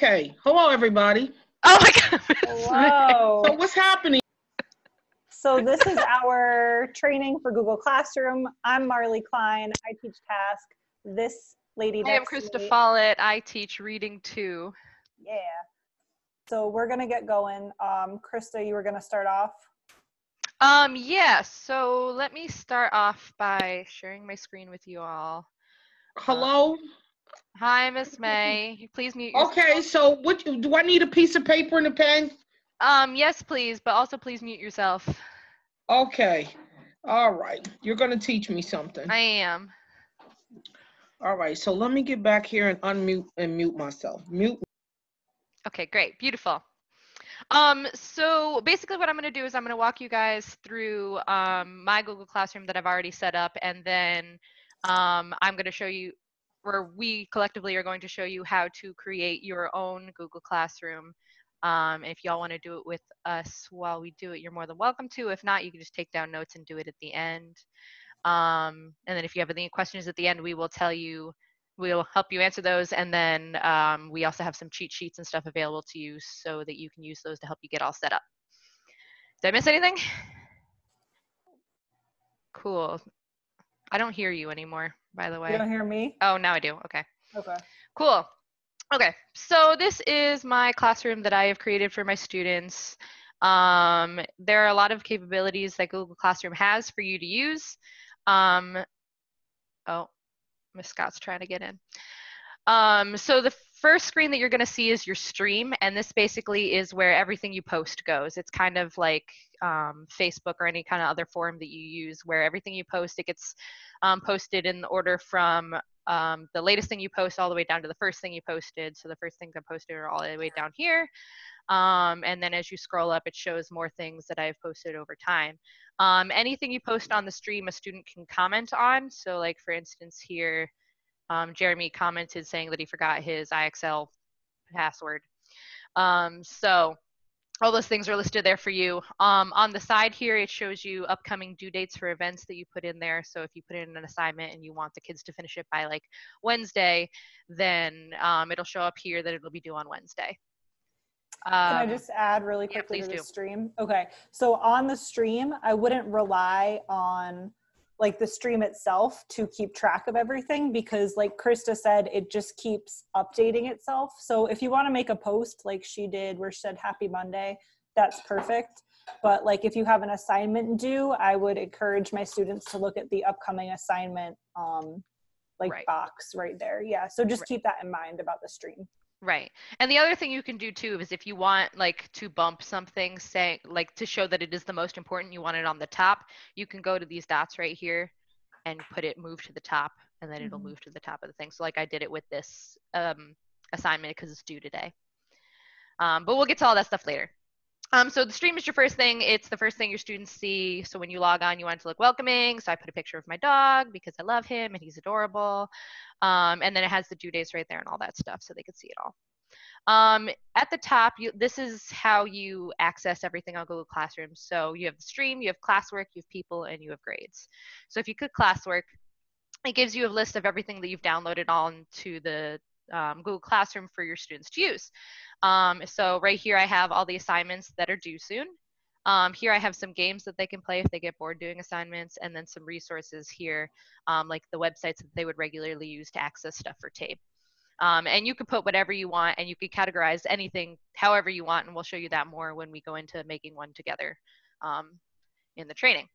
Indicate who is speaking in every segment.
Speaker 1: Okay. Hello, everybody.
Speaker 2: Oh my God.
Speaker 3: Hello.
Speaker 1: So what's happening?
Speaker 3: So this is our training for Google Classroom. I'm Marley Klein. I teach Task. This lady
Speaker 2: I am
Speaker 3: next to
Speaker 2: Krista
Speaker 3: me.
Speaker 2: Follett. I teach Reading 2.
Speaker 3: Yeah. So we're going to get going. Krista, you were going to start off?
Speaker 2: Yeah, so let me start off by sharing my screen with you all.
Speaker 1: Hello?
Speaker 2: Hi, Miss May. Please mute yourself.
Speaker 1: Okay, so what do I need a piece of paper and a pen?
Speaker 2: Yes, please, but also please mute yourself.
Speaker 1: Okay. All right. You're going to teach me something.
Speaker 2: I am.
Speaker 1: All right. So let me get back here and unmute and mute myself. Mute.
Speaker 2: Okay, great. Beautiful. So basically what I'm going to do is I'm going to walk you guys through my Google Classroom that I've already set up, and then I'm going to show you, or we collectively are going to show you how to create your own Google Classroom. And if y'all want to do it with us while we do it, you're more than welcome to. If not, you can just take down notes and do it at the end. And then if you have any questions at the end, we will tell you. We'll help you answer those, and then we also have some cheat sheets and stuff available to you so that you can use those to help you get all set up. Did I miss anything? Cool. I don't hear you anymore, by the way.
Speaker 3: You don't hear me?
Speaker 2: Oh, now I do. Okay.
Speaker 3: Okay.
Speaker 2: Cool. Okay, so this is my classroom that I have created for my students. There are a lot of capabilities that Google Classroom has for you to use. Oh, Miss Scott's trying to get in. So the first screen that you're going to see is your stream, and this basically is where everything you post goes. It's kind of like Facebook or any kind of other forum that you use, where everything you post, it gets posted in order from the latest thing you post all the way down to the first thing you posted. So the first things I posted are all the way down here. And then as you scroll up, it shows more things that I've posted over time. Anything you post on the stream, a student can comment on. So like, for instance, here, Jeremy commented saying that he forgot his IXL password. So all those things are listed there for you. On the side here, it shows you upcoming due dates for events that you put in there. So if you put in an assignment and you want the kids to finish it by like Wednesday, then it'll show up here that it'll be due on Wednesday.
Speaker 3: Can I just add really quickly to the stream? Okay, so on the stream, I wouldn't rely on like the stream itself to keep track of everything, because like Krista said, it just keeps updating itself. So if you want to make a post like she did where she said happy Monday, that's perfect. But like if you have an assignment due, I would encourage my students to look at the upcoming assignment box right there. Yeah, so just keep that in mind about the stream.
Speaker 2: Right. And the other thing you can do too is if you want like to bump something, say like to show that it is the most important, you want it on the top, you can go to these dots right here and put it move to the top, and then it'll move to the top of the thing. So like I did it with this assignment because it's due today. But we'll get to all that stuff later. So the stream is your first thing. It's the first thing your students see. So when you log on, you want it to look welcoming. So I put a picture of my dog because I love him and he's adorable. And then it has the due dates right there and all that stuff so they can see it all. At the top, this is how you access everything on Google Classroom. So you have the stream, you have classwork, you have people, and you have grades. So if you click classwork, it gives you a list of everything that you've downloaded onto the Google Classroom for your students to use. So right here I have all the assignments that are due soon. Here I have some games that they can play if they get bored doing assignments, and then some resources here, like the websites that they would regularly use to access stuff for TABE. And you can put whatever you want, and you can categorize anything however you want, and we'll show you that more when we go into making one together in the training.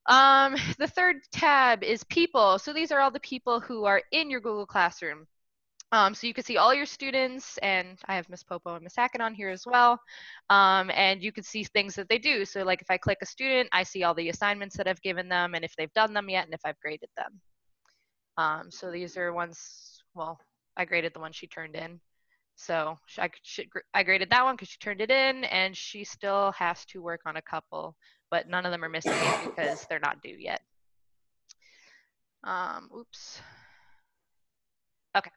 Speaker 2: The third tab is people. So these are all the people who are in your Google Classroom. So you can see all your students, and I have Miss Popo and Miss Hackett on here as well. And you can see things that they do. So like if I click a student, I see all the assignments that I've given them and if they've done them yet and if I've graded them. So these are ones, well, I graded the one she turned in. So I graded that one because she turned it in, and she still has to work on a couple, but none of them are missing it because they're not due yet. Oops. Okay.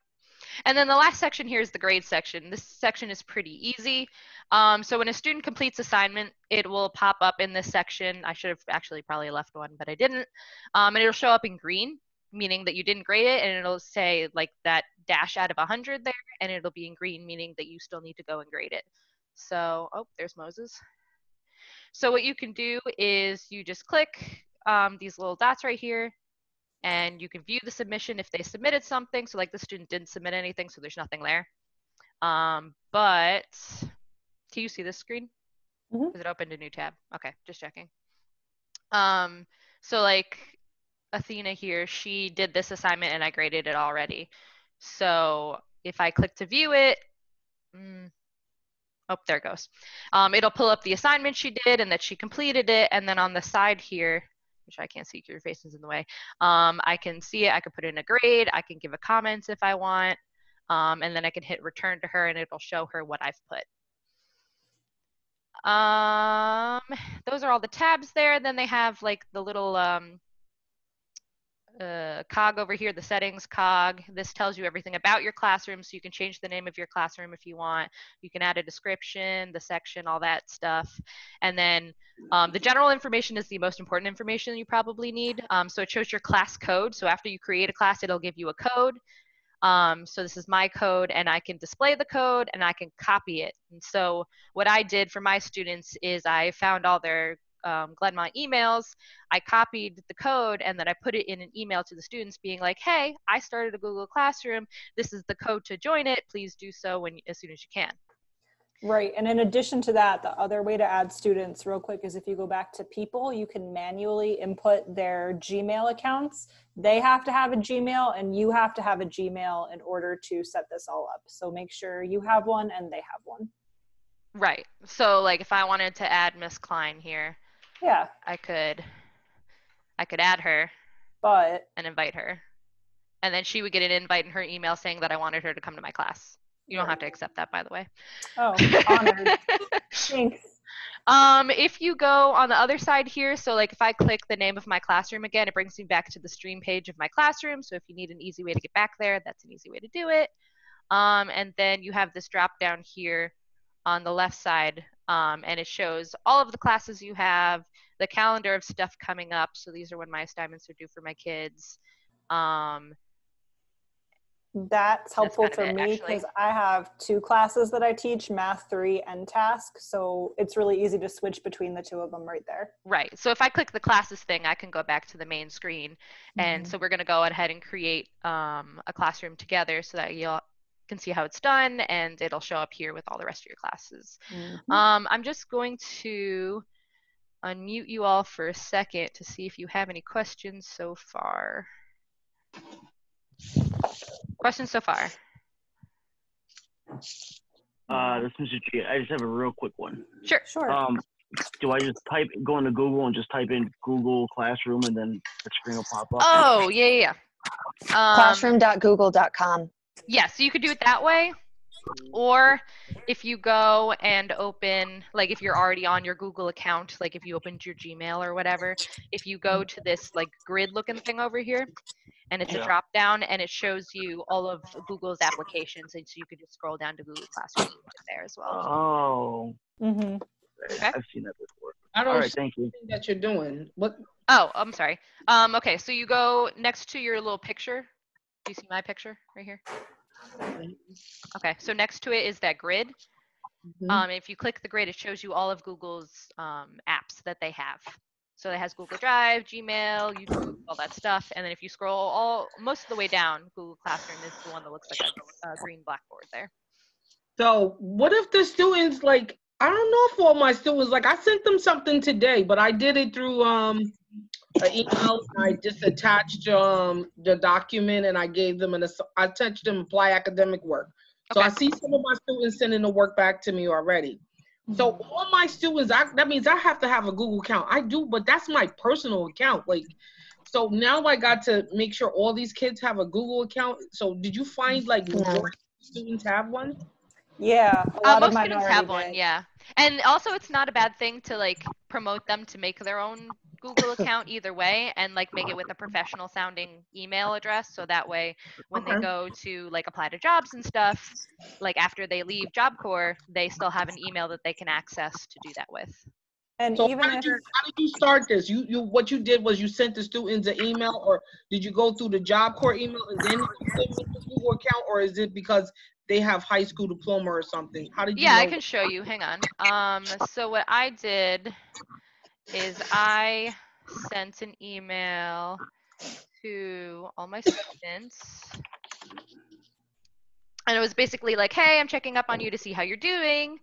Speaker 2: And then the last section here is the grade section. This section is pretty easy. So when a student completes assignment, it will pop up in this section. I should have actually probably left one, but I didn't. And it'll show up in green, meaning that you didn't grade it, and it'll say like that dash out of 100 there, and it'll be in green, meaning that you still need to go and grade it. So, oh, there's Moses. So what you can do is you just click these little dots right here, and you can view the submission if they submitted something. So like the student didn't submit anything, so there's nothing there. But can you see this screen? Is it opened a new tab? Okay, just checking. So like Athena here, she did this assignment and I graded it already. So if I click to view it, oh, there it goes. It'll pull up the assignment she did and that she completed it. And then on the side here, which I can't see because your face is in the way, I can see it. I can put in a grade. I can give a comment if I want. And then I can hit return to her and it'll show her what I've put. Those are all the tabs there. Then they have like the little cog over here, the settings cog. This tells you everything about your classroom, so you can change the name of your classroom if you want. You can add a description, the section, all that stuff. And then the general information is the most important information you probably need. So it shows your class code. So after you create a class, it'll give you a code. So this is my code, and I can display the code and I can copy it. And so what I did for my students is I found all their Glenmont emails, I copied the code, and then I put it in an email to the students being like, hey, I started a Google Classroom. This is the code to join it. Please do so as soon as you can.
Speaker 3: Right. And in addition to that, the other way to add students real quick is if you go back to people, you can manually input their Gmail accounts. They have to have a Gmail and you have to have a Gmail in order to set this all up. So make sure you have one and they have one.
Speaker 2: Right. So like if I wanted to add Miss Klein here,
Speaker 3: yeah,
Speaker 2: I could add her and invite her. And then she would get an invite in her email saying that I wanted her to come to my class. You don't have to accept that, by the way.
Speaker 3: Oh, honored. Thanks.
Speaker 2: If you go on the other side here, so like if I click the name of my classroom again, it brings me back to the stream page of my classroom. So if you need an easy way to get back there, that's an easy way to do it. And then you have this drop down here on the left side, and it shows all of the classes you have, the calendar of stuff coming up. So these are when my assignments are due for my kids.
Speaker 3: That's helpful for me because I have 2 classes that I teach, Math 3 and Task. So it's really easy to switch between the 2 of them right there.
Speaker 2: Right. So if I click the classes thing, I can go back to the main screen. And so we're going to go ahead and create a classroom together so that you can see how it's done, and it'll show up here with all the rest of your classes. I'm just going to unmute you all for a second to see if you have any questions so far. Questions so far?
Speaker 4: This is Mr. G. I just have a real quick one.
Speaker 2: Sure.
Speaker 4: Do I just go into Google and just type in Google Classroom and then the screen will pop up?
Speaker 2: Oh, yeah.
Speaker 5: Classroom.google.com.
Speaker 2: Yeah, so you could do it that way. Or if you go and open, like if you're already on your Google account, like if you opened your Gmail or whatever, if you go to this like grid looking thing over here, and it's a drop down and it shows you all of Google's applications, and so you could just scroll down to Google Classroom there as well.
Speaker 4: Oh. Okay. I've seen that before.
Speaker 1: I don't see
Speaker 4: thank you.
Speaker 1: that you're doing. What?
Speaker 2: Oh, I'm sorry. Okay, so you go next to your little picture. Do you see my picture right here? Okay, so next to it is that grid. If you click the grid, it shows you all of Google's apps that they have. So it has Google Drive, Gmail, YouTube, all that stuff. And then if you scroll most of the way down, Google Classroom is the one that looks like a green blackboard there.
Speaker 1: So what if the students, like, I don't know if all my students, like I sent them something today, but I did it through an email. I just attached the document and I gave them I attached them apply academic work. So I see some of my students sending the work back to me already. So all my students, that means I have to have a Google account. I do, but that's my personal account. Like, so now I got to make sure all these kids have a Google account. So did you find like majority of students have one?
Speaker 3: Yeah, a lot of
Speaker 2: most students have one. Yeah, and also it's not a bad thing to like promote them to make their own Google account either way, and like make it with a professional sounding email address, so that way when they go to like apply to jobs and stuff, like after they leave Job Corps, they still have an email that they can access to do that with.
Speaker 3: And
Speaker 1: So
Speaker 3: even if
Speaker 1: how did you start this? What you did was you sent the students an email, or did you go through the Job Corps email and then you send them the Google account, or is it because they have high school diploma or something? How did you
Speaker 2: Yeah, I
Speaker 1: know?
Speaker 2: can show you. Hang on. So what I did is I sent an email to all my students. And it was basically like, hey, I'm checking up on you to see how you're doing.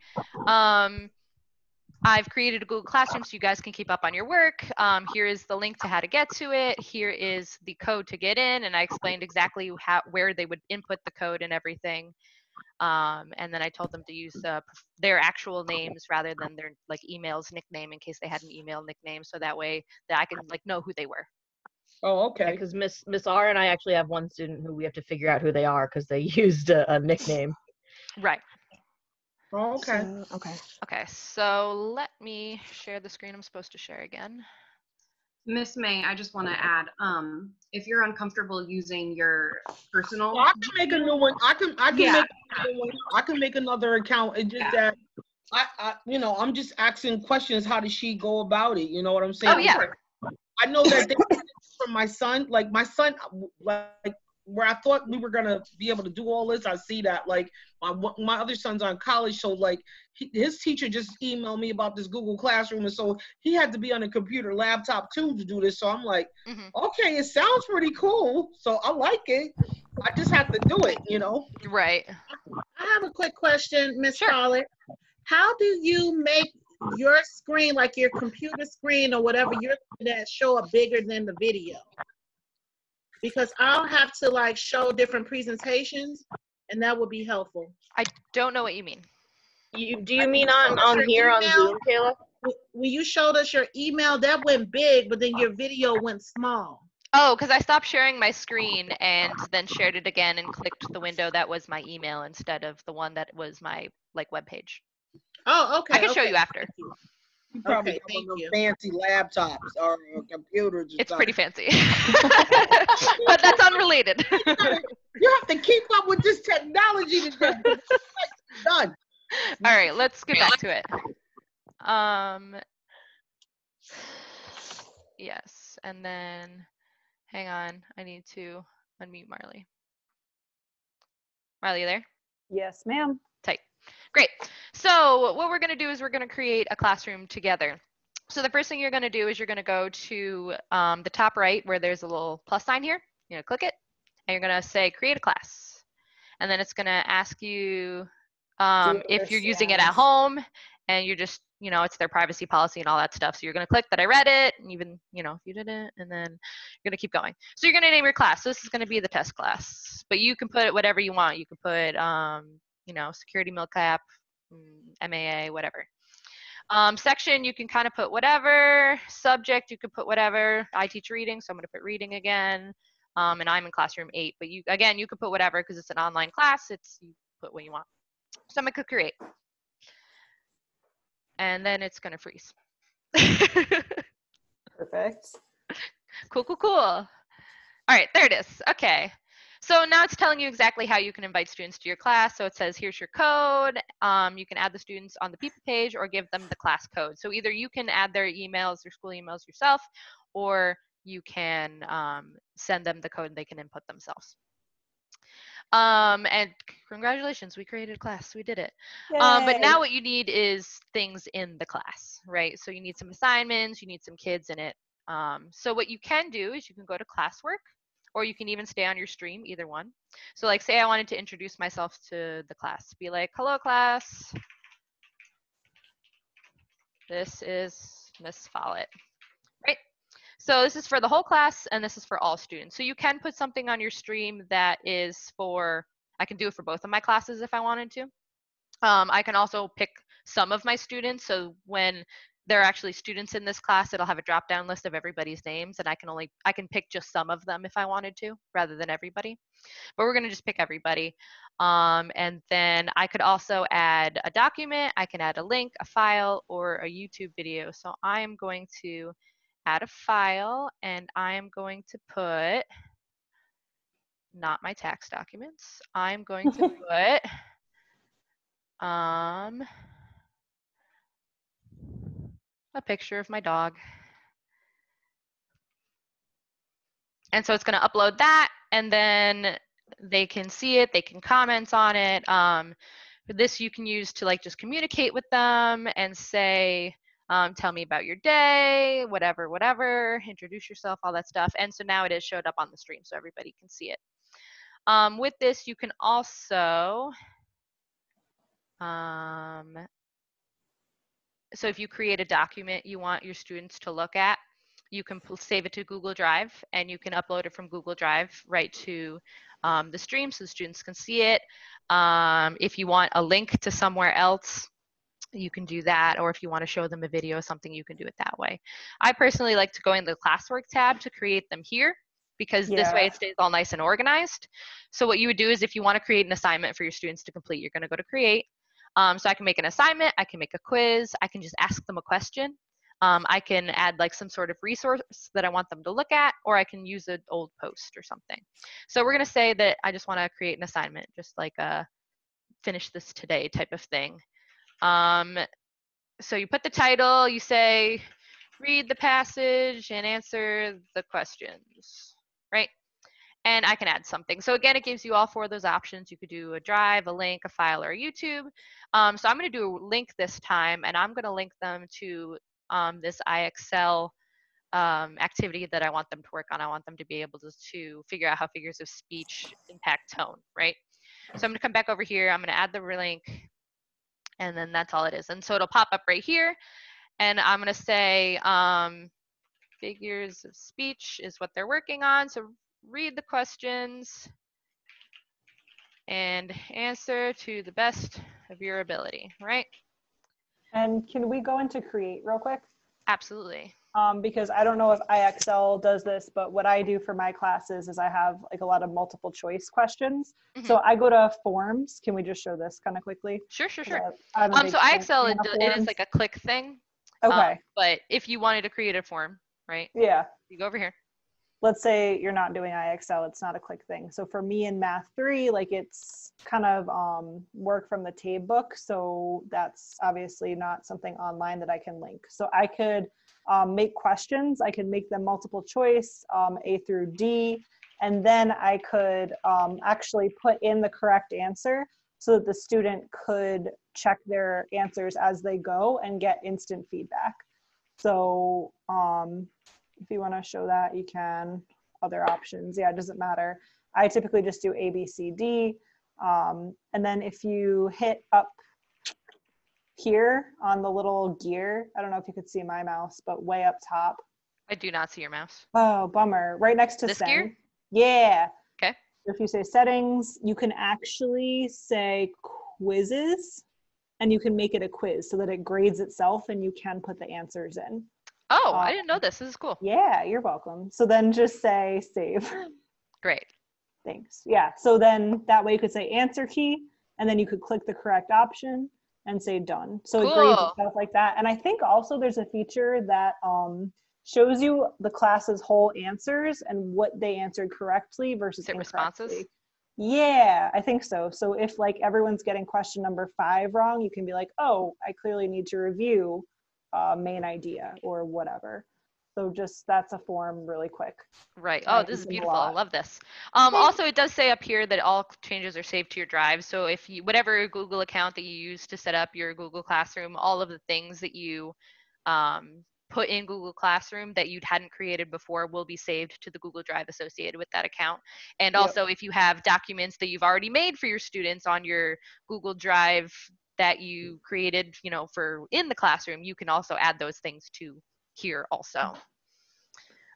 Speaker 2: I've created a Google Classroom so you guys can keep up on your work. Here is the link to how to get to it. Here is the code to get in. And I explained exactly where they would input the code and everything. And then I told them to use their actual names rather than their like email's nickname in case they had an email nickname. So that way that I can like know who they were.
Speaker 1: Oh, okay.
Speaker 5: Because Miss R and I actually have one student who we have to figure out who they are because they used a nickname.
Speaker 2: Right.
Speaker 1: Oh, okay.
Speaker 3: So, okay.
Speaker 2: Okay, so let me share the screen I'm supposed to share again.
Speaker 6: Miss May, I just want to add, if you're uncomfortable using your personal,
Speaker 1: Well, I can make a new one. I can
Speaker 6: Yeah.
Speaker 1: make another one. I can make another account. It's just that I'm just asking questions. How does she go about it? You know what I'm saying?
Speaker 2: Oh yeah.
Speaker 1: I know that they from my son. Like my son, like where I thought we were gonna be able to do all this, I see that like my other son's on college, so like his teacher just emailed me about this Google Classroom, and so he had to be on a computer laptop too to do this. So I'm like, okay, it sounds pretty cool, so I like it. I just have to do it, you know.
Speaker 2: Right.
Speaker 7: I have a quick question, Miss Pollard. How do you make your screen, like your computer screen or whatever you're looking at, show up bigger than the video? Because I'll have to like show different presentations, and that would be helpful.
Speaker 2: I don't know what you mean.
Speaker 5: Do you mean on here on Zoom, Kayla?
Speaker 7: When you showed us your email, that went big, but then your video went small.
Speaker 2: Oh, because I stopped sharing my screen and then shared it again and clicked the window that was my email instead of the one that was my like web page.
Speaker 7: Oh, okay.
Speaker 2: I can show you after.
Speaker 1: You probably have one of those fancy laptops or computers.
Speaker 2: It's pretty fancy, but that's unrelated.
Speaker 1: You have to keep up with this technology today. Done.
Speaker 2: All right, let's get back to it. Yes, and then hang on. I need to unmute Marley. Marley, you there?
Speaker 3: Yes, ma'am.
Speaker 2: Tight. Great. So what we're going to do is we're going to create a classroom together. So the first thing you're going to do is you're going to go to the top right where there's a little plus sign here. You're going to click it, and you're going to say create a class. And then it's going to ask you if you're using it at home, and you're just, it's their privacy policy and all that stuff. So you're going to click that I read it, and even, if you didn't, and then you're going to keep going. So you're going to name your class. So this is going to be the test class, but you can put whatever you want. You can put, security milcap, MAA, whatever. Section, you can kind of put whatever. Subject, you could put whatever. I teach reading, so I'm going to put reading again. And I'm in classroom 8, but you could put whatever because it's an online class. You put what you want. So I'm going to click create. And then it's going to freeze.
Speaker 3: Perfect.
Speaker 2: Cool. All right, there it is. Okay. So now it's telling you exactly how you can invite students to your class. So it says, here's your code. You can add the students on the people page or give them the class code. So either you can add their emails, their school emails yourself, or you can send them the code and they can input themselves. And congratulations, we created a class, we did it. But now what you need is things in the class, right? So you need some assignments, you need some kids in it. So what you can do is you can go to classwork, or you can even stay on your stream, either one. So like say I wanted to introduce myself to the class, be like, hello class, this is Miss Follett, right? So this is for the whole class, and this is for all students. So you can put something on your stream that is for, I can do it for both of my classes if I wanted to. I can also pick some of my students. So when there are actually students in this class, it'll have a drop-down list of everybody's names, and I can pick just some of them if I wanted to, rather than everybody. But we're gonna just pick everybody. And then I could also add a document, I can add a link, a file, or a YouTube video. So I am going to add a file, and I am going to put, not my tax documents, I'm going to put, a picture of my dog. And so it's going to upload that, and then they can see it, they can comment on it. This you can use to like just communicate with them and say, tell me about your day, whatever, introduce yourself, all that stuff. And so now it has showed up on the stream so everybody can see it. With this, you can also, so if you create a document you want your students to look at, you can save it to Google Drive, and you can upload it from Google Drive right to the stream so the students can see it. If you want a link to somewhere else, you can do that, or if you want to show them a video or something, you can do it that way. I personally like to go in the classwork tab to create them here, because this way it stays all nice and organized. So what you would do is, if you want to create an assignment for your students to complete, you're going to go to create. So I can make an assignment, I can make a quiz, I can just ask them a question. I can add like some sort of resource that I want them to look at, or I can use an old post or something. So we're going to say that I just want to create an assignment, just like a finish this today type of thing. So you put the title, you say, read the passage and answer the questions, right? And I can add something. So again, it gives you all 4 of those options. You could do a drive, a link, a file, or a YouTube. So I'm going to do a link this time, and I'm going to link them to this IXL activity that I want them to work on. I want them to be able to figure out how figures of speech impact tone, right? So I'm going to come back over here. I'm going to add the link, and then that's all it is. And so it'll pop up right here, and I'm going to say figures of speech is what they're working on. So read the questions and answer to the best of your ability, right?
Speaker 3: And can we go into create real quick?
Speaker 2: Absolutely.
Speaker 3: Because I don't know if IXL does this, but what I do for my classes is I have like a lot of multiple choice questions. Mm-hmm. So I go to forms. Can we just show this kind of quickly?
Speaker 2: Sure. So IXL, it is like a click thing.
Speaker 3: Okay.
Speaker 2: But if you wanted to create a form, right?
Speaker 3: Yeah.
Speaker 2: You go over here.
Speaker 3: Let's say you're not doing IXL, it's not a click thing. So for me in Math 3, like it's kind of work from the TABE book. So that's obviously not something online that I can link. So I could make questions. I could make them multiple choice, A through D. And then I could actually put in the correct answer so that the student could check their answers as they go and get instant feedback. So if you want to show that, you can. Other options, yeah, it doesn't matter. I typically just do A, B, C, D. And then if you hit up here on the little gear, I don't know if you could see my mouse, but way up top.
Speaker 2: I do not see your mouse.
Speaker 3: Oh, bummer. Right next to
Speaker 2: this
Speaker 3: send.
Speaker 2: Gear?
Speaker 3: Yeah.
Speaker 2: Okay.
Speaker 3: If you say settings, you can actually say quizzes, and you can make it a quiz so that it grades itself and you can put the answers in.
Speaker 2: Oh, I didn't know this. This is cool.
Speaker 3: Yeah, you're welcome. So then just say save.
Speaker 2: Great.
Speaker 3: Thanks. Yeah, so then that way you could say answer key, and then you could click the correct option and say done. So
Speaker 2: cool.
Speaker 3: It grades itself like that. And I think also there's a feature that shows you the class's whole answers and what they answered correctly versus incorrectly. Responses? Yeah, I think so. So if like everyone's getting question number 5 wrong, you can be like, oh, I clearly need to review main idea or whatever. So just that's a form really quick.
Speaker 2: Right. Oh, this is beautiful. I love this. Also, it does say up here that all changes are saved to your drive. So if you, whatever Google account that you use to set up your Google Classroom, all of the things that you put in Google Classroom that you hadn't created before will be saved to the Google Drive associated with that account. And also, if you have documents that you've already made for your students on your Google Drive that you created, you know, for in the classroom, you can also add those things to here also.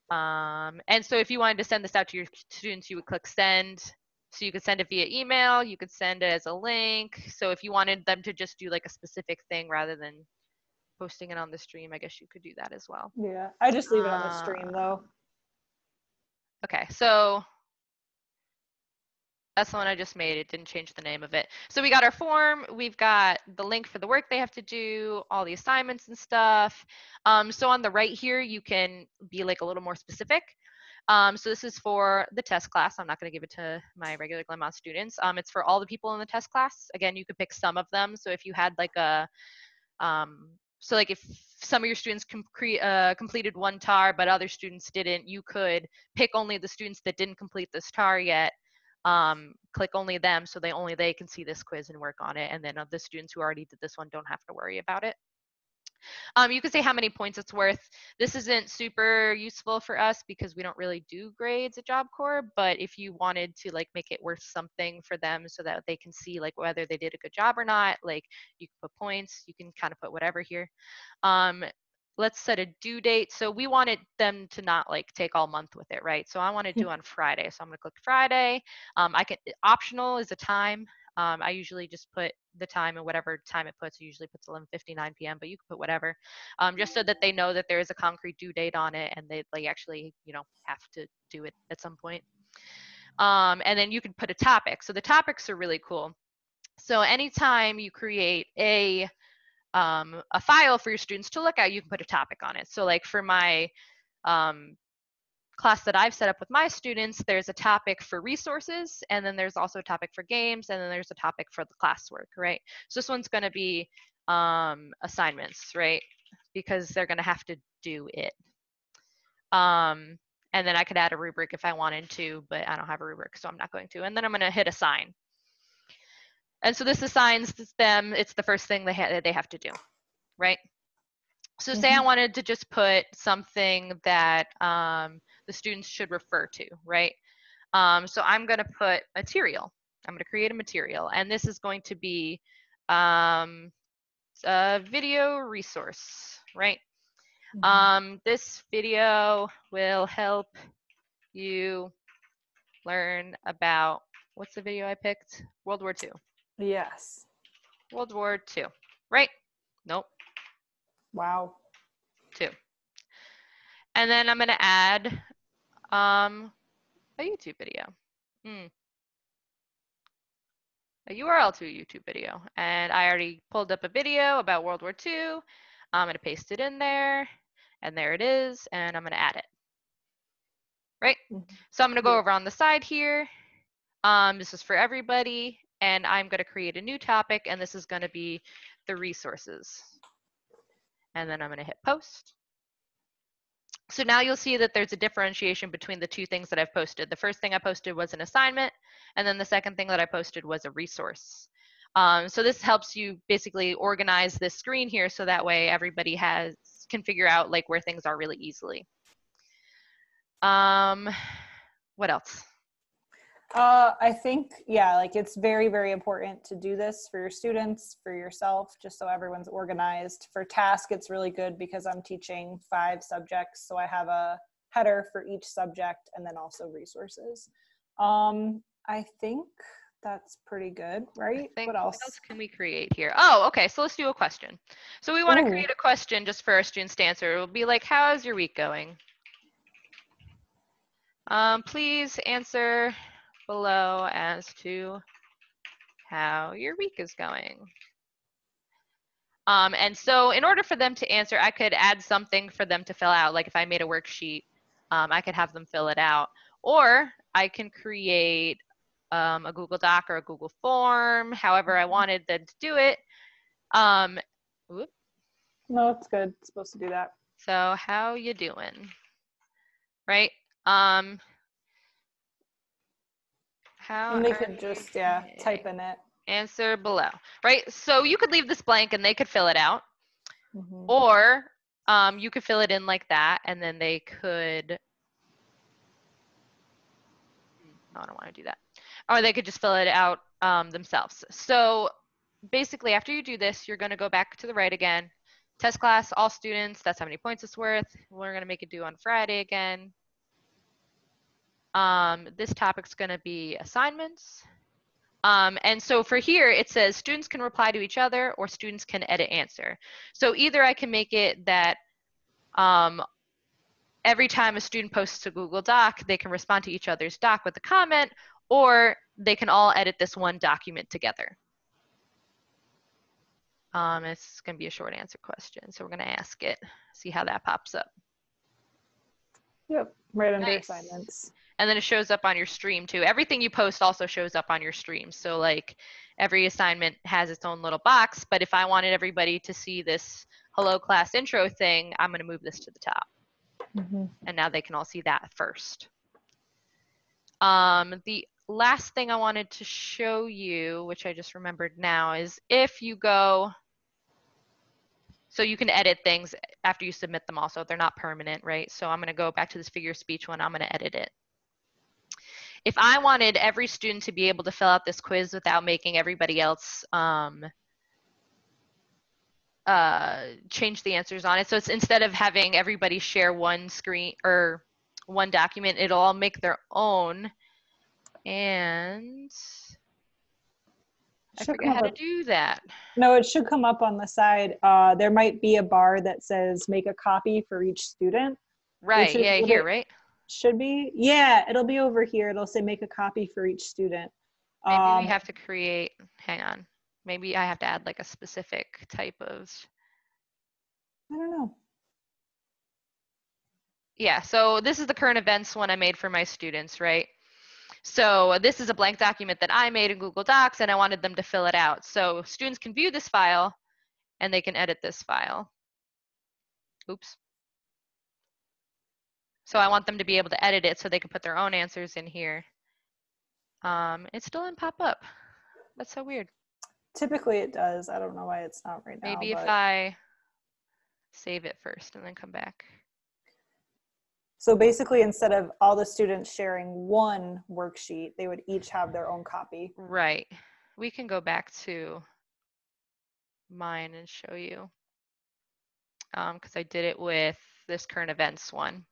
Speaker 2: And so if you wanted to send this out to your students, you would click send. So you could send it via email, you could send it as a link. So if you wanted them to just do like a specific thing rather than posting it on the stream, I guess you could do that as well.
Speaker 3: Yeah, I just leave it on the stream though.
Speaker 2: Okay, so that's the one I just made. It didn't change the name of it. So we got our form. We've got the link for the work they have to do, all the assignments and stuff. So on the right here, you can be like a little more specific. So this is for the test class. I'm not going to give it to my regular Glenmont students. It's for all the people in the test class. Again, you could pick some of them. So if you had like a So like if some of your students completed one TAR, but other students didn't, you could pick only the students that didn't complete this TAR yet, click only them, so only they can see this quiz and work on it. And then the students who already did this one don't have to worry about it. You can say how many points it's worth. This isn't super useful for us because we don't really do grades at Job Corps, but if you wanted to like make it worth something for them so that they can see like whether they did a good job or not, like you can put points, you can kind of put whatever here. Let's set a due date. So we wanted them to not like take all month with it, right? So I want to do on Friday. So I'm gonna click Friday. Optional is a time. I usually just put the time and whatever time it puts. It usually puts 11:59 p.m., but you can put whatever, just so that they know that there is a concrete due date on it and they actually, have to do it at some point. And then you can put a topic. So the topics are really cool. So anytime you create a file for your students to look at, you can put a topic on it. So like for my class that I've set up with my students, there's a topic for resources, and then there's also a topic for games, and then there's a topic for the classwork, right? So this one's going to be assignments, right? Because they're going to have to do it. And then I could add a rubric if I wanted to, but I don't have a rubric, so I'm not going to. And then I'm going to hit assign. And so this assigns them, it's the first thing they have to do, right? So say I wanted to just put something that the students should refer to, right? So I'm going to put material. I'm going to create a material, and this is going to be a video resource, right? This video will help you learn about, what's the video I picked? World War II.
Speaker 3: Yes.
Speaker 2: World War II, right? Nope.
Speaker 3: Wow.
Speaker 2: 2. And then I'm going to add a YouTube video. A URL to a YouTube video. And I already pulled up a video about World War II. I'm going to paste it in there. And there it is. And I'm going to add it. Right? So I'm going to go over on the side here. This is for everybody. And I'm going to create a new topic. And this is going to be the resources. And then I'm going to hit post. So now you'll see that there's a differentiation between the two things that I've posted. The first thing I posted was an assignment, and then the second thing that I posted was a resource. So this helps you basically organize this screen here so that way everybody can figure out like where things are really easily. What else?
Speaker 3: I think, yeah, like it's very, very important to do this for your students, for yourself, just so everyone's organized. For task, it's really good because I'm teaching 5 subjects, so I have a header for each subject and then also resources. I think that's pretty good, right? What else?
Speaker 2: What else can we create here? Oh, okay, so let's do a question. So we want to create a question just for our students to answer. It will be like, how's your week going? Please answer below as to how your week is going. And so in order for them to answer, I could add something for them to fill out. Like if I made a worksheet, I could have them fill it out. Or I can create a Google Doc or a Google form, however I wanted them to do it.
Speaker 3: No, it's good. It's supposed to do that.
Speaker 2: So how you doing? Right?
Speaker 3: And they could just, type in it.
Speaker 2: Answer below, right? So you could leave this blank and they could fill it out. Or you could fill it in like that and then they could, no, I don't want to do that. Or they could just fill it out themselves. So basically after you do this, you're going to go back to the right again. Test class, all students, that's how many points it's worth. We're going to make it due on Friday again. This topic's going to be assignments. And so for here, it says students can reply to each other or students can edit answer. So either I can make it that every time a student posts a Google Doc, they can respond to each other's doc with a comment, or they can all edit this one document together. It's going to be a short answer question. So we're going to ask it, see how that pops up.
Speaker 3: Yep, right under assignments.
Speaker 2: And then it shows up on your stream too. Everything you post also shows up on your stream. So like every assignment has its own little box, but if I wanted everybody to see this hello class intro thing, I'm going to move this to the top.
Speaker 3: Mm-hmm.
Speaker 2: And now they can all see that first. The last thing I wanted to show you, which I just remembered now, is if you go, so you can edit things after you submit them also. They're not permanent, right? So I'm going to go back to this figure of speech one. I'm going to edit it. If I wanted every student to be able to fill out this quiz without making everybody else change the answers on it. So it's instead of having everybody share one screen or one document, it'll all make their own. And I forget how to do that.
Speaker 3: No, it should come up on the side. There might be a bar that says make a copy for each student.
Speaker 2: Right, yeah, here, right?
Speaker 3: Should be. Yeah, it'll be over here. It'll say make a copy for each student.
Speaker 2: Maybe we have to create, hang on. Maybe I have to add like a specific type of.
Speaker 3: I don't know.
Speaker 2: Yeah, so this is the current events one I made for my students, right? So this is a blank document that I made in Google Docs and I wanted them to fill it out. So students can view this file and they can edit this file. Oops. So I want them to be able to edit it so they can put their own answers in here. It still didn't pop up. That's so weird.
Speaker 3: Typically it does. I don't know why it's not right now.
Speaker 2: Maybe if I save it first and then come back.
Speaker 3: So basically, instead of all the students sharing one worksheet, they would each have their own copy.
Speaker 2: Right. We can go back to mine and show you. Because I did it with this current events one.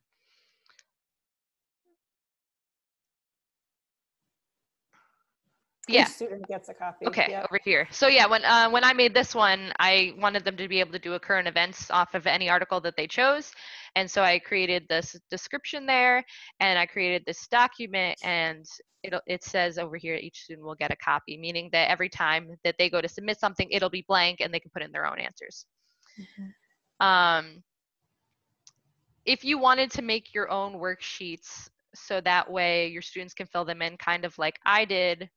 Speaker 2: Yeah.
Speaker 3: Each student gets a copy.
Speaker 2: Okay,
Speaker 3: yep.
Speaker 2: Over here. So yeah, when I made this one, I wanted them to be able to do a current events off of any article that they chose. And so I created this description there and I created this document and it says over here each student will get a copy, meaning that every time that they go to submit something, it'll be blank and they can put in their own answers. Mm-hmm. If you wanted to make your own worksheets so that way your students can fill them in kind of like I did,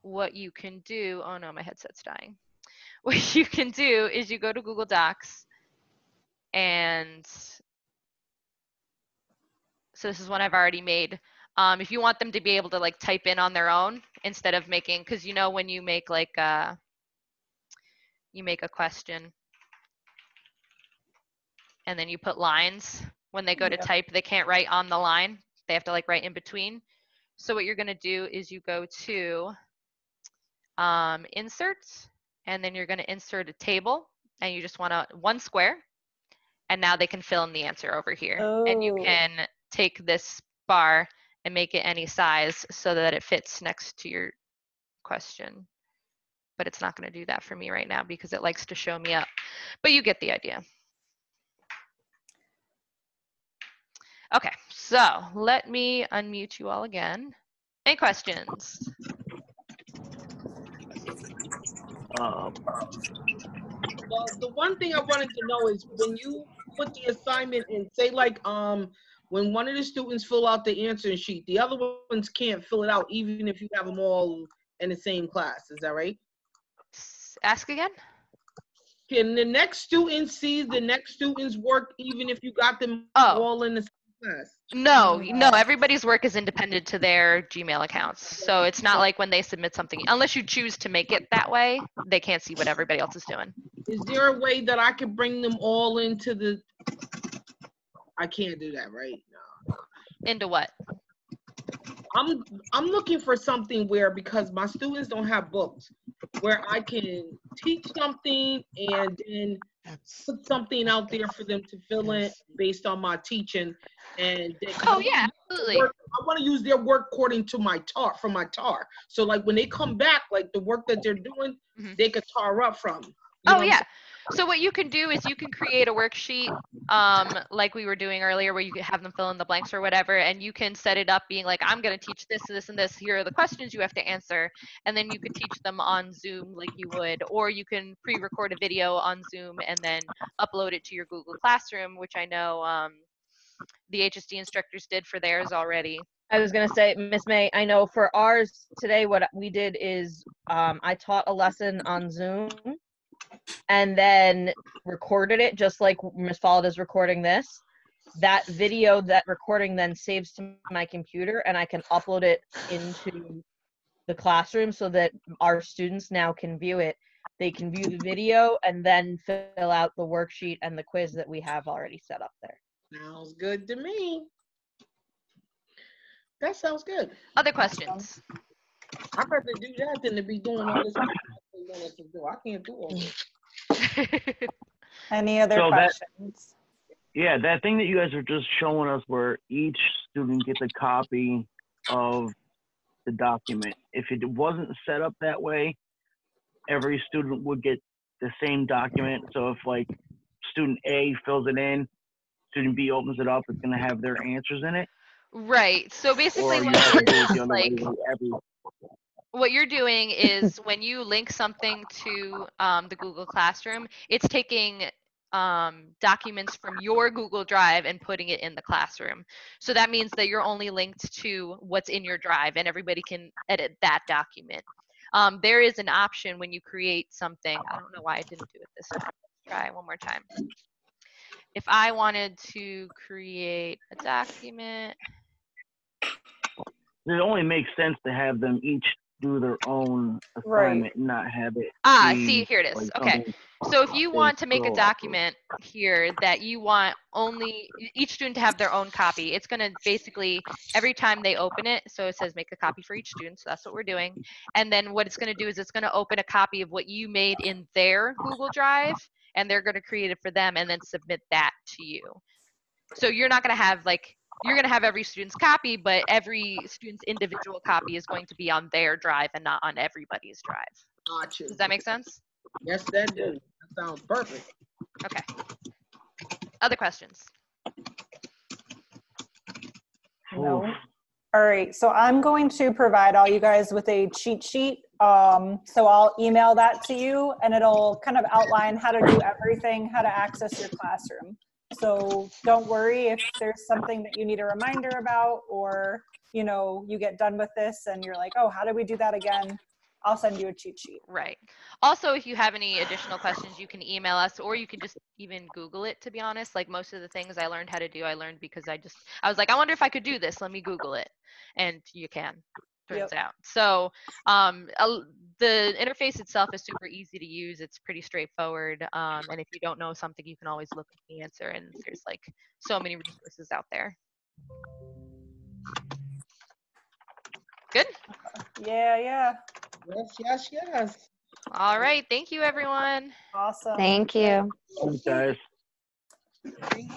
Speaker 2: what you can do, oh no, my headset's dying. What you can do is you go to Google Docs and so this is one I've already made. If you want them to be able to like type in on their own instead of making, because you know when you make like you make a question and then you put lines, when they go to type, they can't write on the line. They have to like write in between. So what you're gonna do is you go to insert, and then you're going to insert a table and you just want one square and now they can fill in the answer over here. And you can take this bar and make it any size so that it fits next to your question, but it's not going to do that for me right now because it likes to show me up, but you get the idea. Okay, so let me unmute you all again. Any questions?
Speaker 1: Well, the one thing I wanted to know is when you put the assignment in, say like when one of the students fill out the answering sheet, the other ones can't fill it out even if you have them all in the same class. Is that right?
Speaker 2: Ask again?
Speaker 1: Can the next student see the next student's work even if you got them all in the same class?
Speaker 2: No, everybody's work is independent to their Gmail accounts. So it's not like when they submit something, unless you choose to make it that way, they can't see what everybody else is doing.
Speaker 1: Is there a way that I could bring them all into the, I can't do that, right? No.
Speaker 2: Into what?
Speaker 1: I'm looking for something where, because my students don't have books, where I can teach something and then put something out there for them to fill in based on my teaching. And
Speaker 2: yeah, absolutely.
Speaker 1: I want to use their work according to my TAR, from my TAR. So like when they come back, like the work that they're doing, they could TAR up from.
Speaker 2: Yeah. So what you can do is you can create a worksheet like we were doing earlier where you could have them fill in the blanks or whatever, and you can set it up being like, I'm going to teach this, this, and this. Here are the questions you have to answer. And then you could teach them on Zoom like you would, or you can pre-record a video on Zoom and then upload it to your Google Classroom, which I know the HSD instructors did for theirs already.
Speaker 5: I was going to say, Miss May, I know for ours today, what we did is I taught a lesson on Zoom. and then recorded it just like Ms. Follett is recording this, that video, that recording then saves to my computer, and I can upload it into the classroom so that our students now can view it. They can view the video and then fill out the worksheet and the quiz that we have already set up there.
Speaker 1: Sounds good to me. That sounds good.
Speaker 2: Other questions?
Speaker 1: I'd rather do that than to be doing all this. I can't do all this.
Speaker 3: Any other questions?
Speaker 4: That thing that you guys are just showing us where each student gets a copy of the document. If it wasn't set up that way, every student would get the same document. So if like student A fills it in, student B opens it up, it's going to have their answers in it.
Speaker 2: Right. So basically what you're doing is when you link something to the Google Classroom, it's taking documents from your Google Drive and putting it in the classroom. So that means that you're only linked to what's in your drive and everybody can edit that document. There is an option when you create something. I don't know why I didn't do it this time. Let's try one more time. If I wanted to create a document.
Speaker 4: It only makes sense to have them each do their own assignment and not have it.
Speaker 2: See, here it is. Okay. So if you want to make a document here that you want only each student to have their own copy, it's going to basically, every time they open it, so it says make a copy for each student, so that's what we're doing. And then what it's going to do is it's going to open a copy of what you made in their Google Drive, and they're going to create it for them and then submit that to you. So you're not going to have you're going to have every student's copy, but every student's individual copy is going to be on their drive and not on everybody's drive.
Speaker 1: Gotcha.
Speaker 2: Does that make sense?
Speaker 1: Yes, that does. That sounds perfect.
Speaker 2: Okay. Other questions?
Speaker 3: No. All right. So I'm going to provide all you guys with a cheat sheet. So I'll email that to you, and it'll kind of outline how to do everything, how to access your classroom. So don't worry if there's something that you need a reminder about, or, you know, you get done with this and you're like, oh, how do we do that again? I'll send you a cheat sheet.
Speaker 2: Right. Also, if you have any additional questions, you can email us, or you can just even Google it, to be honest. Like most of the things I learned how to do, I learned because I was like, I wonder if I could do this. Let me Google it. And you can, turns out. So the interface itself is super easy to use. It's pretty straightforward. And if you don't know something, you can always look at the answer. And there's like so many resources out there. Good?
Speaker 3: Yeah.
Speaker 1: Yes.
Speaker 2: All right. Thank you, everyone.
Speaker 3: Awesome.
Speaker 8: Thank you.
Speaker 4: Thanks, guys.
Speaker 1: Thank